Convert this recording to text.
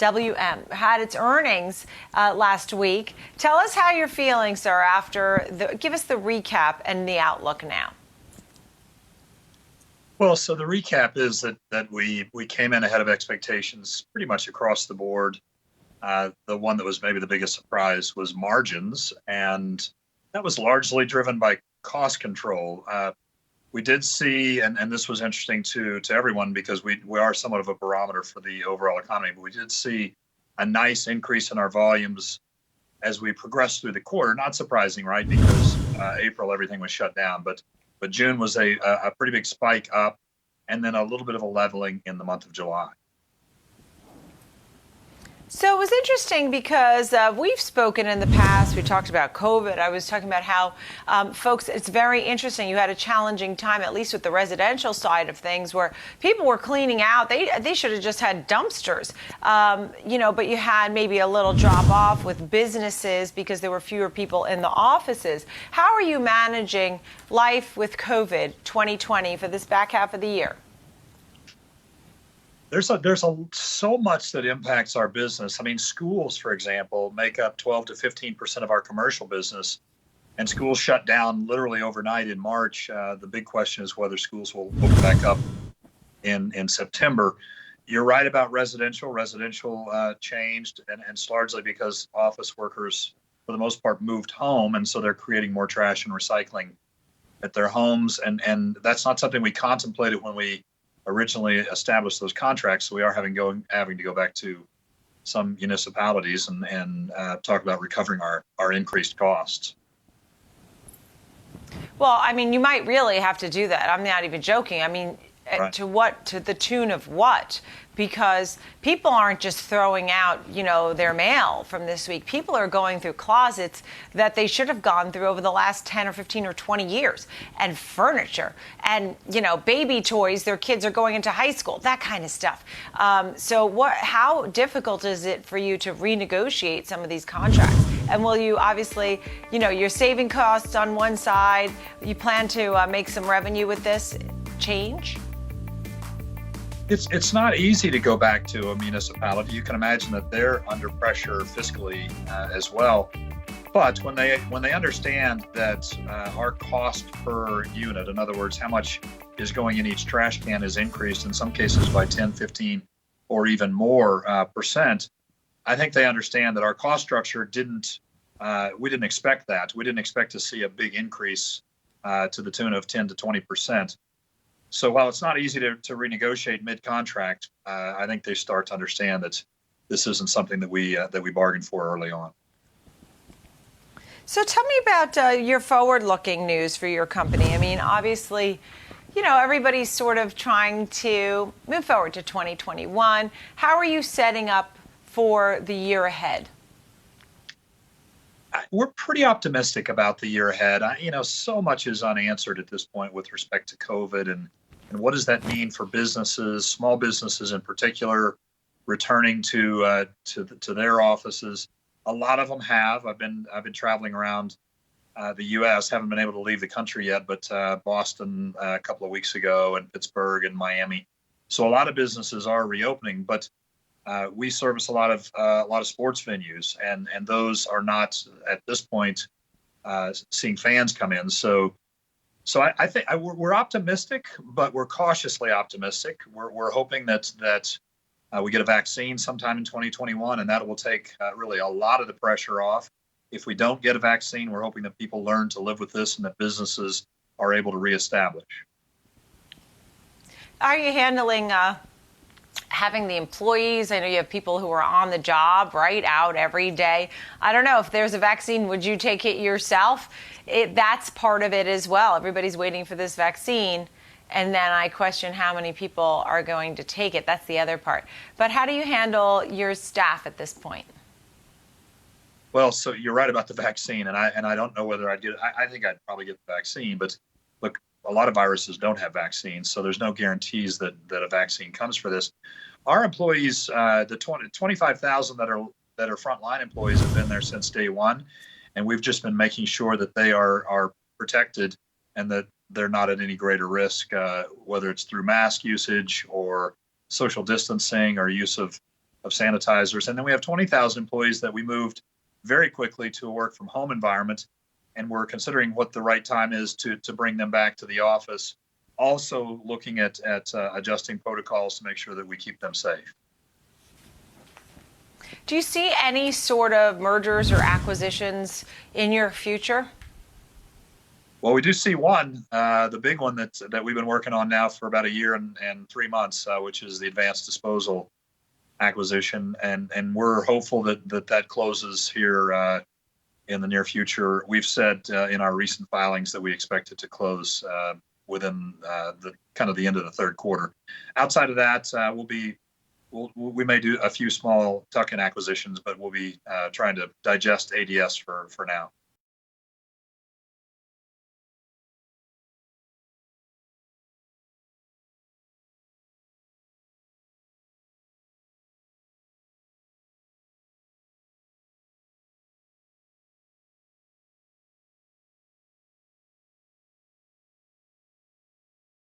WM had its earnings last week. Tell us how you're feeling, sir, give us the recap and the outlook now. Well, so the recap is that we came in ahead of expectations pretty much across the board. The one that was maybe the biggest surprise was margins, and that was largely driven by cost control. We did see, and this was interesting to everyone because we are somewhat of a barometer for the overall economy, but we did see a nice increase in our volumes as we progressed through the quarter. Not surprising, right? Because April everything was shut down, but June was a pretty big spike up, and then a little bit of a leveling in the month of July. So it was interesting because we've spoken in the past. We talked about COVID. I was talking about how folks, it's very interesting. You had a challenging time, at least with the residential side of things, where people were cleaning out. They should have just had dumpsters, but you had maybe a little drop off with businesses because there were fewer people in the offices. How are you managing life with COVID 2020 for this back half of the year? There's so much that impacts our business. I mean, schools, for example, make up 12 to 15% of our commercial business, and schools shut down literally overnight in March. The big question is whether schools will open back up in September. You're right about residential. Residential changed, and it's largely because office workers, for the most part, moved home, and so they're creating more trash and recycling at their homes, and that's not something we contemplated when we originally established those contracts. So we are having to go back to some municipalities and talk about recovering our increased costs. Well, I mean, you might really have to do that. I'm not even joking. I mean, right. To the tune of what? Because people aren't just throwing out, their mail from this week. People are going through closets that they should have gone through over the last 10 or 15 or 20 years, and furniture and, baby toys. Their kids are going into high school, that kind of stuff. How difficult is it for you to renegotiate some of these contracts? And will you obviously, you're saving costs on one side. You plan to make some revenue with this change? It's not easy to go back to a municipality. You can imagine that they're under pressure fiscally as well. But when they understand that our cost per unit, in other words, how much is going in each trash can, is increased in some cases by 10, 15, or even more percent, I think they understand that our cost structure we didn't expect that. We didn't expect to see a big increase to the tune of 10 to 20%. So while it's not easy to renegotiate mid-contract, I think they start to understand that this isn't something that we bargained for early on. So tell me about your forward-looking news for your company. I mean, obviously, everybody's sort of trying to move forward to 2021. How are you setting up for the year ahead? We're pretty optimistic about the year ahead. So much is unanswered at this point with respect to COVID and what does that mean for businesses, small businesses in particular, returning to their offices. A lot of them have. I've been traveling around the U.S. Haven't been able to leave the country yet, but Boston a couple of weeks ago, and Pittsburgh and Miami. So a lot of businesses are reopening, but we service a lot of sports venues, and those are not at this point seeing fans come in. So I think we're optimistic, but we're cautiously optimistic. We're hoping that we get a vaccine sometime in 2021, and that will take really a lot of the pressure off. If we don't get a vaccine, we're hoping that people learn to live with this and that businesses are able to reestablish. Are you handling having the employees? I know you have people who are on the job, right, out every day. I don't know, if there's a vaccine, would you take it yourself? That's part of it as well. Everybody's waiting for this vaccine. And then I question how many people are going to take it. That's the other part. But how do you handle your staff at this point? Well, so you're right about the vaccine, and I don't know whether I'd get it. I think I'd probably get the vaccine, but look, a lot of viruses don't have vaccines, so there's no guarantees that a vaccine comes for this. Our employees, the 25,000 that are frontline employees, have been there since day one, and we've just been making sure that they are protected and that they're not at any greater risk, whether it's through mask usage or social distancing or use of sanitizers. And then we have 20,000 employees that we moved very quickly to a work from home environment. And we're considering what the right time is to bring them back to the office. Also looking at adjusting protocols to make sure that we keep them safe. Do you see any sort of mergers or acquisitions in your future? Well, we do see one, the big one that we've been working on now for about a year and 3 months, which is the advanced disposal acquisition, and we're hopeful that closes here in the near future. We've said in our recent filings that we expect it to close within the end of the third quarter. Outside of that, we may do a few small tuck-in acquisitions, but we'll be trying to digest ADS for now.